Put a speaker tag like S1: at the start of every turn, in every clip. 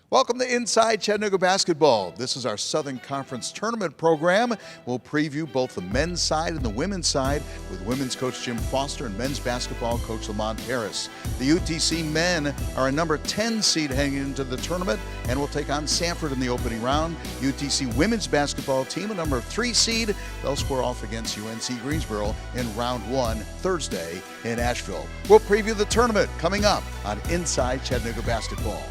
S1: Welcome to Inside Chattanooga Basketball. This is our Southern Conference Tournament program. We'll preview both the men's side and the women's side with women's coach Jim Foster and men's basketball coach Lamont Paris. The UTC men are a number 10 seed heading into the tournament and will take on Sanford in the opening round. UTC women's basketball team, a number 3 seed. They'll square off against UNC Greensboro in round 1 Thursday in Asheville. We'll preview the tournament coming up on Inside Chattanooga Basketball.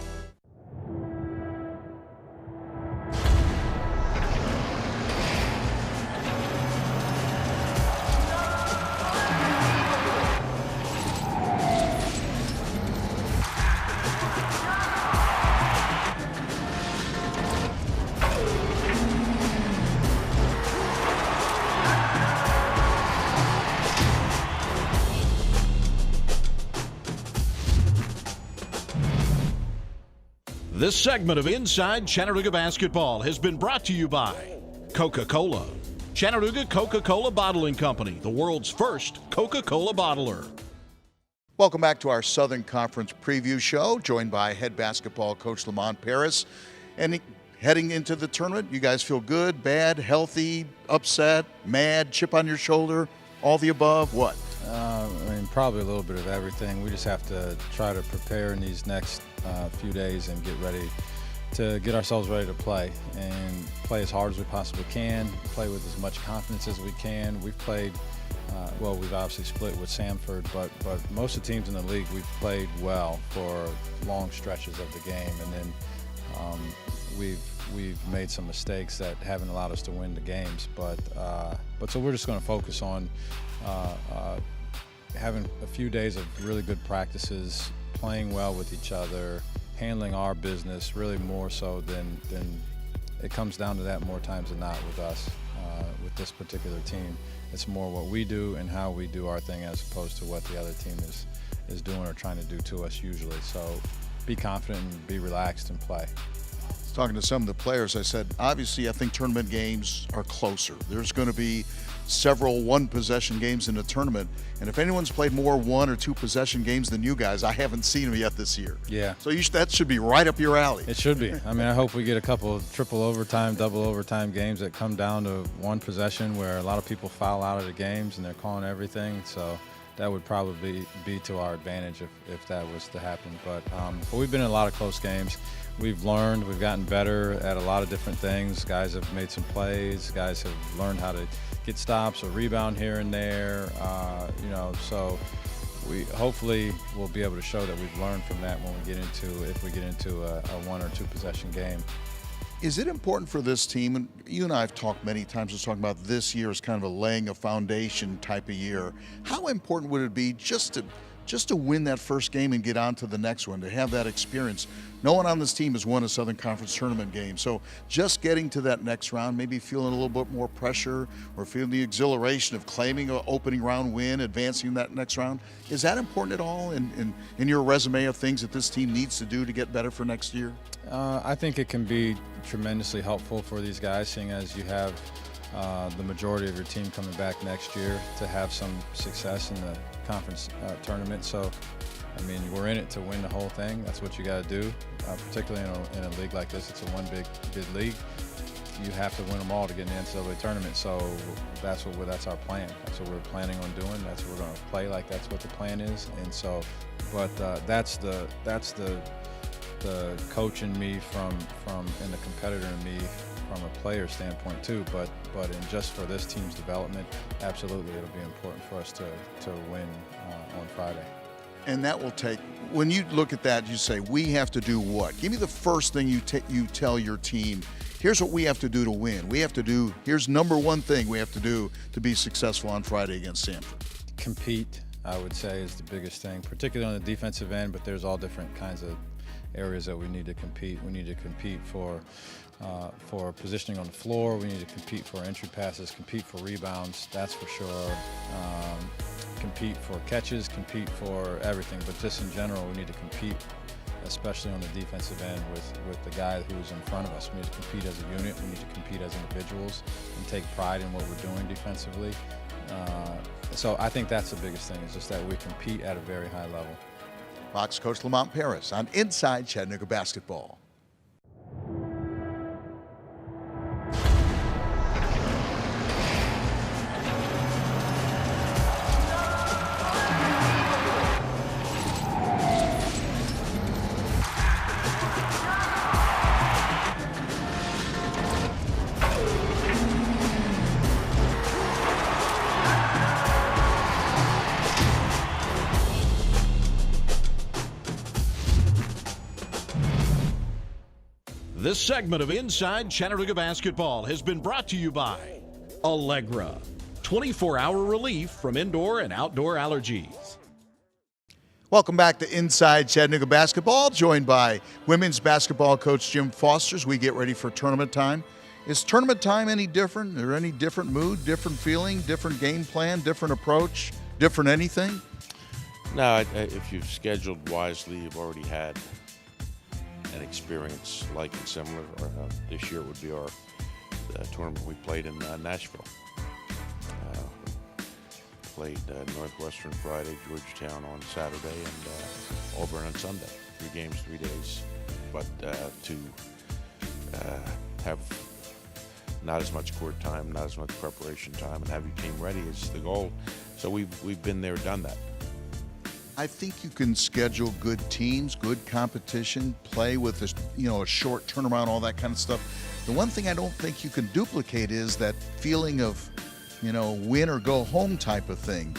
S2: This segment of Inside Chattanooga Basketball has been brought to you by Coca-Cola. Chattanooga Coca-Cola Bottling Company, the world's first Coca-Cola bottler.
S1: Welcome back to our Southern Conference preview show, joined by head basketball coach Lamont Paris. And heading into the tournament, you guys feel good, bad, healthy, upset, mad, chip on your shoulder, all the above? What?
S3: Probably a little bit of everything. We just have to try to prepare in these next few days and get ourselves ready to play and play as hard as we possibly can, play with as much confidence as we can. We've played, we've obviously split with Sanford, but most of the teams in the league, we've played well for long stretches of the game, and then we've made some mistakes that haven't allowed us to win the games. But so we're just going to focus on having a few days of really good practices, playing well with each other, handling our business really more so than it comes down to that more times than not with us, with this particular team. It's more what we do and how we do our thing as opposed to what the other team is doing or trying to do to us usually. So be confident and be relaxed and play.
S1: Talking to some of the players, I said, obviously I think tournament games are closer. There's going to be several one-possession games in the tournament, and if anyone's played more 1 or 2 possession games than you guys, I haven't seen them yet this year.
S3: Yeah.
S1: So that should be right up your alley.
S3: It should be. I hope we get a couple of triple overtime, double overtime games that come down to one possession where a lot of people foul out of the games and they're calling everything. So that would probably be to our advantage if that was to happen. But we've been in a lot of close games. We've learned, we've gotten better at a lot of different things. Guys have made some plays. Guys have learned how to get stops or rebound here and there. So we hopefully will be able to show that we've learned from that if we get into a 1 or 2 possession game.
S1: Is it important for this team, and you and I have talked many times, just talking about this year as kind of a laying a foundation type of year. How important would it be just to win that first game and get on to the next one, to have that experience? No one on this team has won a Southern Conference tournament game, so just getting to that next round, maybe feeling a little bit more pressure or feeling the exhilaration of claiming an opening round win, advancing that next round, is that important at all in your resume of things that this team needs to do to get better for next year?
S3: I think it can be tremendously helpful for these guys, seeing as you have the majority of your team coming back next year to have some success in the conference tournament. So, we're in it to win the whole thing. That's what you got to do, particularly in a league like this. It's a one big league. You have to win them all to get in the NCAA tournament. So that's our plan. That's what we're planning on doing. That's what we're going to play like. That's what the plan is. And so, but that's the coach in me and the competitor in me from a player standpoint too, but in just for this team's development, absolutely it'll be important for us to win on Friday.
S1: And that will take, when you look at that, you say, we have to do what? Give me the first thing you tell your team, here's what we have to do to win. Here's number one thing we have to do to be successful on Friday against Sanford.
S3: Compete, I would say, is the biggest thing, particularly on the defensive end, but there's all different kinds of areas that we need to compete. We need to compete for positioning on the floor. We need to compete for entry passes, compete for rebounds, that's for sure. Compete for catches, compete for everything. But just in general, we need to compete, especially on the defensive end with the guy who's in front of us. We need to compete as a unit. We need to compete as individuals and take pride in what we're doing defensively. So I think that's the biggest thing, is just that we compete at a very high level.
S1: Fox coach Lamont Paris on Inside Chattanooga Basketball.
S2: This segment of Inside Chattanooga Basketball has been brought to you by Allegra, 24-hour relief from indoor and outdoor allergies.
S1: Welcome back to Inside Chattanooga Basketball, joined by women's basketball coach Jim Foster as we get ready for tournament time. Is tournament time any different? Or any different mood, different feeling, different game plan, different approach, different anything?
S4: No, if you've scheduled wisely, you've already had an experience like and similar. This year would be our tournament we played in Nashville. Played Northwestern Friday, Georgetown on Saturday, and Auburn on Sunday. 3 games, 3 days. But to have not as much court time, not as much preparation time, and have your team ready is the goal. So we've been there, done that.
S1: I think you can schedule good teams, good competition, play with a short turnaround, all that kind of stuff. The one thing I don't think you can duplicate is that feeling of, win or go home type of thing.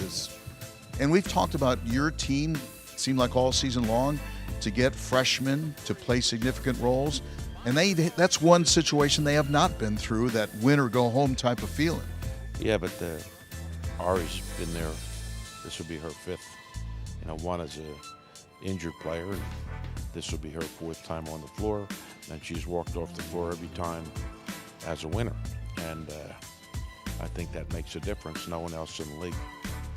S1: And we've talked about your team, it seemed like all season long, to get freshmen to play significant roles. And that's one situation they have not been through, that win or go home type of feeling.
S4: Yeah, but Ari's been there. This will be her 5th. One as a injured player, and this will be her 4th time on the floor. And she's walked off the floor every time as a winner. And I think that makes a difference. No one else in the league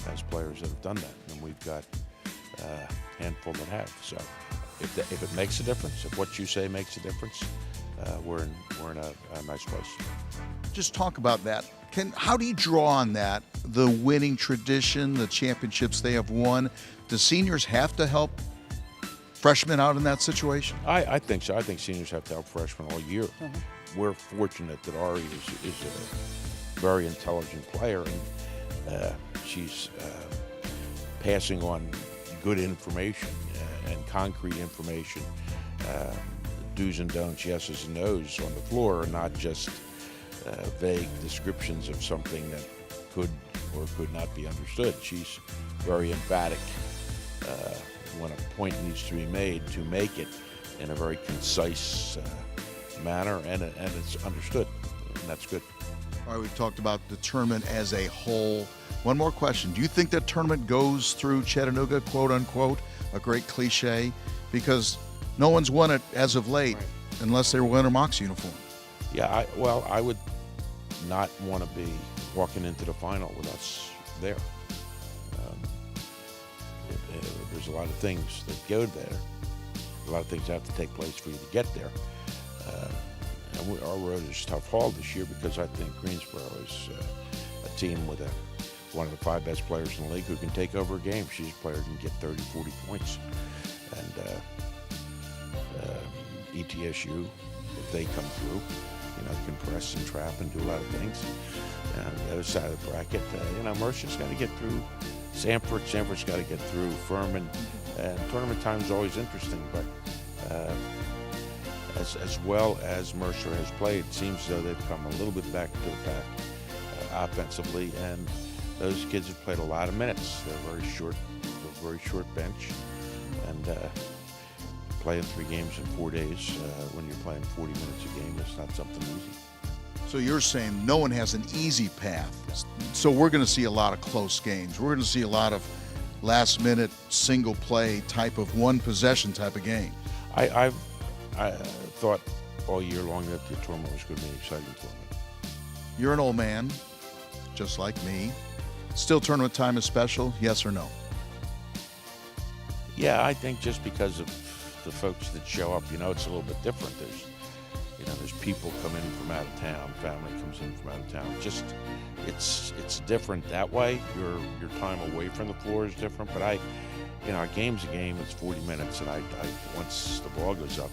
S4: has players that have done that, and we've got a handful that have. So if it makes a difference, if what you say makes a difference, we're in a nice place.
S1: Just talk about that. How do you draw on that, the winning tradition, the championships they have won? Do seniors have to help freshmen out in that situation?
S4: I think so. I think seniors have to help freshmen all year. Mm-hmm. We're fortunate that Ari is a very intelligent player, and she's passing on good information and concrete information, do's and don'ts, yeses and no's on the floor, and not just vague descriptions of something that could or could not be understood. She's very emphatic when a point needs to be made, to make it in a very concise manner, and it's understood, and that's good.
S1: All right, we've talked about the tournament as a whole. One more question. Do you think that tournament goes through Chattanooga, quote unquote, a great cliche? Because no one's won it as of late, right, unless they were wearing a Mox uniform.
S4: Yeah, I would not want to be walking into the final with us there. There's a lot of things that go there. A lot of things have to take place for you to get there. And our road is tough haul this year, because I think Greensboro is a team with one of the 5 best players in the league who can take over a game. She's a player who can get 30, 40 points. And ETSU, if they come through, can press and trap and do a lot of things. And the other side of the bracket, Mercer's got to get through Sanford. Sanford's got to get through Furman. And tournament time is always interesting, but as well as Mercer has played, it seems as though they've come a little bit back to the pack offensively, and those kids have played a lot of minutes. They're a very short bench, and playing 3 games in 4 days when you're playing 40 minutes a game is not something easy.
S1: So you're saying no one has an easy path. So we're going to see a lot of close games. We're going to see a lot of last-minute, single-play type of one-possession type of game.
S4: I thought all year long that the tournament was going to be an exciting tournament.
S1: You're an old man, just like me. Still, tournament time is special, yes or no?
S4: Yeah, I think just because of the folks that show up, it's a little bit different. There's people come in from out of town, family comes in from out of town. Just, it's different that way. Your time away from the floor is different, but a game's a game. It's 40 minutes, and I once the ball goes up,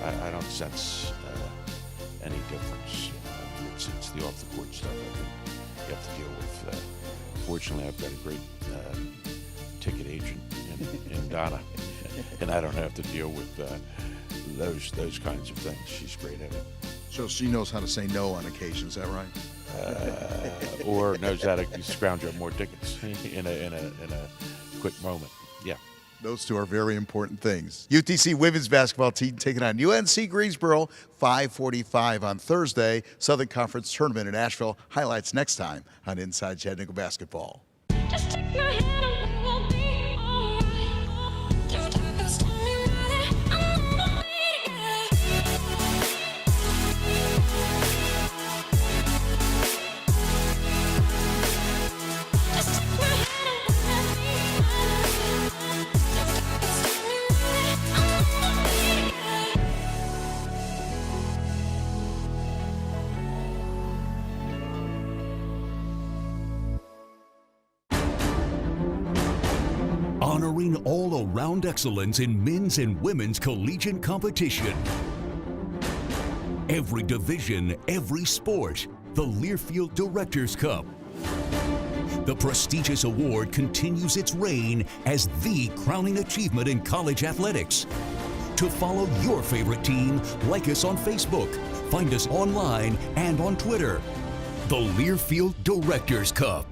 S4: I don't sense any difference. It's the off-the-court stuff I think you have to deal with. Fortunately, I've got a great ticket agent in Donna, and I don't have to deal with those kinds of things. She's great at it.
S1: So she knows how to say no on occasion, is that right?
S4: Or knows how to scrounge up more tickets in a quick moment. Yeah.
S1: Those two are very important things. UTC women's basketball team taking on UNC Greensboro, 5:45 on Thursday. Southern Conference Tournament in Asheville. Highlights next time on Inside Chattanooga Basketball.
S5: Just take my hand and we'll be alright. Through darkness, tell me why I'm on the way again. Just take my hand and we'll be alright. Through darkness, tell me why I'm on the way again.
S6: Honoring all-around excellence in men's and women's collegiate competition. Every division, every sport, the Learfield Directors Cup. The prestigious award continues its reign as the crowning achievement in college athletics. To follow your favorite team, like us on Facebook, find us online and on Twitter. The Learfield Directors Cup.